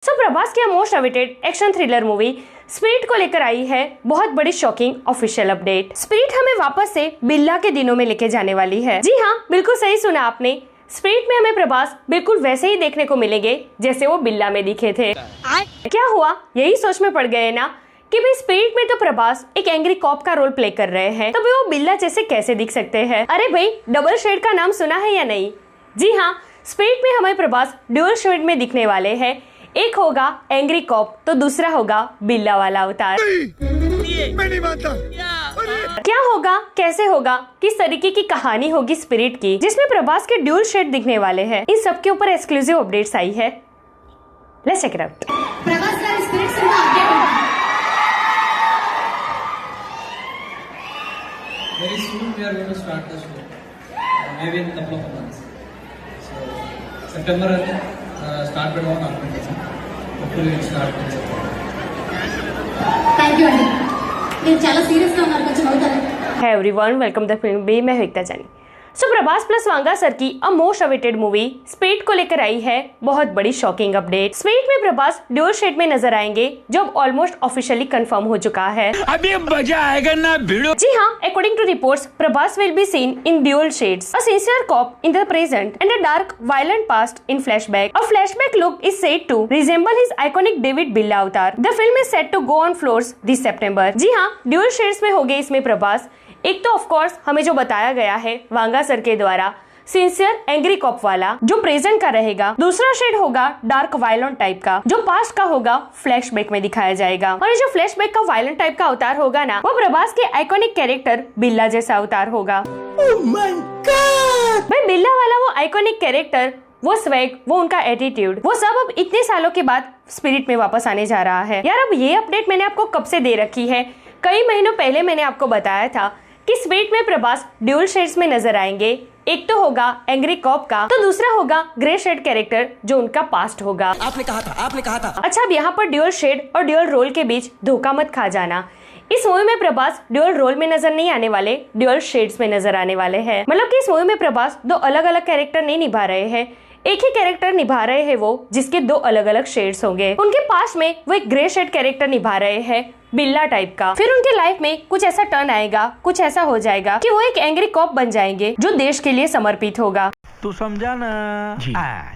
प्रभास की most awaited action thriller movie spirit को लेकर आई है बहुत बड़ी शॉकिंग ऑफिशियल अपडेट। स्पिरिट हमें वापस से बिल्ला के दिनों में लेके जाने वाली है। जी हाँ, बिल्कुल सही सुना आपने। स्पिरिट में हमें प्रभास बिल्कुल वैसे ही देखने को मिलेंगे जैसे वो बिल्ला में दिखे थे। क्या हुआ, यही सोच में पड़ गए ना कि भाई स्पिरिट में तो प्रभास एक एंग्री कॉप का रोल प्ले कर रहे हैं, तो भाई वो बिल्ला जैसे कैसे दिख सकते हैं। अरे भाई, डबल शेड का नाम सुना है या नहीं? जी हाँ, स्पिरिट में हमें प्रभास ड्यूअल शेड में दिखने वाले हैं। एक होगा एंग्री कॉप तो दूसरा होगा बिल्ला वाला अवतार। मैं नहीं मानता। क्या होगा, कैसे होगा, किस तरीके की कहानी होगी स्पिरिट की जिसमें प्रभास के ड्यूल शेड दिखने वाले हैं, इन सब के ऊपर एक्सक्लूसिव अपडेट्स आई है। Let's check it out. Prabhas का स्पिरिट सिनेमा अपडेट होगा। Very soon we are going to start the show, maybe in a couple of months. So September start పెడదాం అనుకుంటున్నాం. Hopefully we'll start in September. Thank you అండి, మీరు చాలా serious గా ఉన్నారు, కొంచెం అవుతారా? Hey everyone, welcome to Film Bay। मैं हूं एकता जानी। प्रभास प्लस वांगा सर की a most awaited movie spirit को लेकर आई है बहुत बड़ी शॉकिंग अपडेट। स्पिरिट में प्रभास ड्यूअल शेड में नजर आएंगे जो अब ऑलमोस्ट ऑफिशियली कंफर्म हो चुका है। अभी मजा आएगा ना भिड़ो। जी हाँ, according to reports Prabhas will be seen in dual shades, a sincere cop in the present and a dark violent past in flashback. A flashback look is said to resemble his iconic David Billa avatar. The film is set to go on floors this September. जी हाँ, dual shades में होंगे इसमें प्रभास। एक तो of course हमें जो बताया गया है वांगा सर के द्वारा सिंसियर एंग्री कॉप वाला जो प्रेजेंट का रहेगा, दूसरा शेड होगा डार्क वायलेंट टाइप का जो पास्ट का होगा फ्लैशबैक में दिखाया जाएगा। और ये जो फ्लैशबैक का वायलेंट टाइप का अवतार होगा ना, वो प्रभास के आइकॉनिक कैरेक्टर बिल्ला जैसा अवतार होगा। Oh my God! भाई बिल्ला वाला वो आइकॉनिक कैरेक्टर, वो स्वैग, वो उनका एटीट्यूड, वो सब अब इतने सालों के बाद स्पिरिट में वापस आने जा रहा है। यार अब ये अपडेट मैंने आपको कब से दे रखी है, कई महीनों पहले मैंने आपको बताया था कि स्पिरिट में प्रभास ड्यूअल शेड्स में नजर आएंगे। एक तो होगा एंग्री कॉप का तो दूसरा होगा ग्रे शेड कैरेक्टर जो उनका पास्ट होगा। आपने कहा था। अच्छा, अब यहाँ पर ड्यूअल शेड और ड्यूअल रोल के बीच धोखा मत खा जाना। इस मूवी में प्रभास ड्यूअल रोल में नजर नहीं आने वाले, ड्यूअल शेड्स में नजर आने वाले हैं। मतलब कि इस मूवी में प्रभास दो अलग अलग कैरेक्टर नहीं निभा रहे हैं, एक ही कैरेक्टर निभा रहे हैं वो जिसके दो अलग अलग शेड्स होंगे। उनके पास में वो एक ग्रे शेड कैरेक्टर निभा रहे हैं बिल्ला टाइप का। फिर उनके लाइफ में कुछ ऐसा टर्न आएगा, कुछ ऐसा हो जाएगा कि वो एक एंग्री कॉप बन जाएंगे जो देश के लिए समर्पित होगा। तू समझा ना?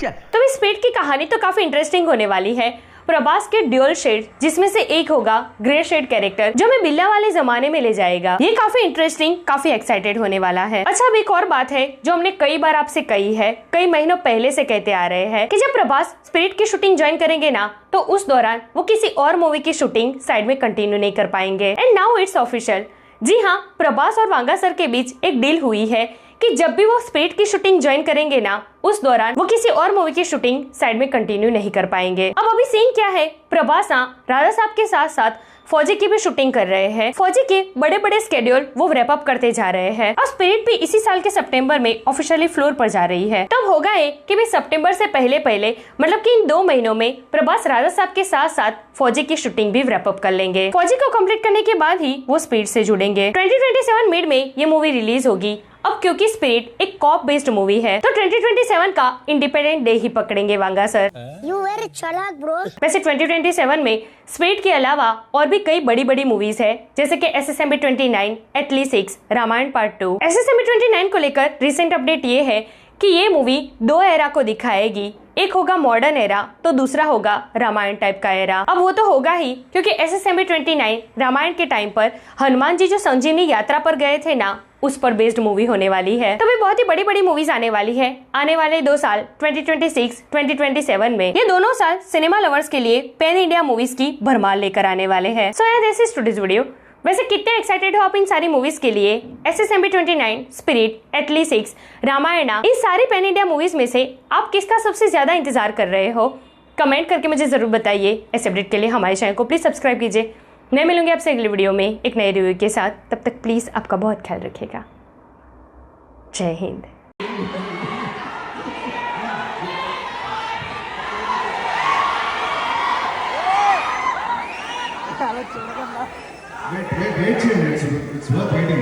चल। तो इस स्पिरिट की कहानी तो काफी इंटरेस्टिंग होने वाली है। प्रभास के ड्यूअल शेड जिसमें से एक होगा ग्रे शेड कैरेक्टर जो हमें बिल्ला वाले जमाने में ले जाएगा। ये काफी इंटरेस्टिंग, काफी एक्साइटेड होने वाला है। अच्छा, अब एक और बात है जो हमने कई बार आपसे कही है, कई महीनों पहले से कहते आ रहे हैं कि जब प्रभास स्पिरिट की शूटिंग ज्वाइन करेंगे ना, तो उस दौरान वो किसी और मूवी की शूटिंग साइड में कंटिन्यू नहीं कर पाएंगे। And now it's official. जी हाँ, प्रभास और वांगा सर के बीच एक डील हुई है कि जब भी वो स्पिरिट की शूटिंग ज्वाइन करेंगे ना, उस दौरान वो किसी और मूवी की शूटिंग साइड में कंटिन्यू नहीं कर पाएंगे। अब अभी सीन क्या है, प्रभास राजा साहब के साथ साथ फौजी की भी शूटिंग कर रहे हैं। फौजी के बड़े बड़े स्केड्यूल वो रैप अप करते जा रहे हैं और स्पिरिट भी इसी साल के सितंबर में ऑफिशियली फ्लोर पर जा रही है। तब होगा ये कि भी सितंबर से पहले मतलब कि इन 2 महीनों में प्रभास राजा साहब के साथ साथ फौजी की शूटिंग भी रैप अप कर लेंगे। फौजी को कंप्लीट करने के बाद ही वो स्पिरिट से जुड़ेंगे। 2027 मिड में ये मूवी रिलीज होगी। अब क्योंकि स्पिरिट एक कॉप बेस्ड मूवी है तो 2027 का इंडिपेंडेंट डे ही पकड़ेंगे वांगा सर। यू वेरी चालाक ब्रो। वैसे 2027 में स्पिरिट के अलावा और भी कई बड़ी बड़ी मूवीज है जैसे कि SSMB 29, एटली 6, रामायण पार्ट 2। SSMB 29 को लेकर रिसेंट अपडेट ये है कि ये मूवी 2 एरा को दिखाएगी, एक होगा मॉडर्न एरा तो दूसरा होगा रामायण टाइप का एरा। अब वो तो होगा ही क्योंकि SSMB 29 रामायण के टाइम पर हनुमान जी जो संजीवनी यात्रा पर गए थे ना, उस पर बेस्ड मूवी होने वाली है। तो भी बहुत ही बड़ी बड़ी मूवीज आने वाली है आने वाले 2 साल 2026, 2027 में। ये दोनों साल सिनेमा लवर्स के लिए पैन इंडिया मूवीज की भरमार लेकर आने वाले हैं। सो यार दिस इज टुडेस वीडियो। वैसे कितने एक्साइटेड हो आप इन सारी मूवीज के लिए? SSMB 29, स्पिरिट, एटली 6, रामायणा, इन सारी पैन इंडिया मूवीज में से आप किसका सबसे ज्यादा इंतजार कर रहे हो? कमेंट करके मुझे जरूर बताइए। ऐसे अपडेट के लिए हमारे चैनल को प्लीज सब्सक्राइब कीजिए। मैं मिलूंगी आपसे अगले वीडियो में एक नए रिव्यू के साथ। तब तक प्लीज आपका बहुत ख्याल रखिएगा। जय Hind. Wait, it's worth waiting.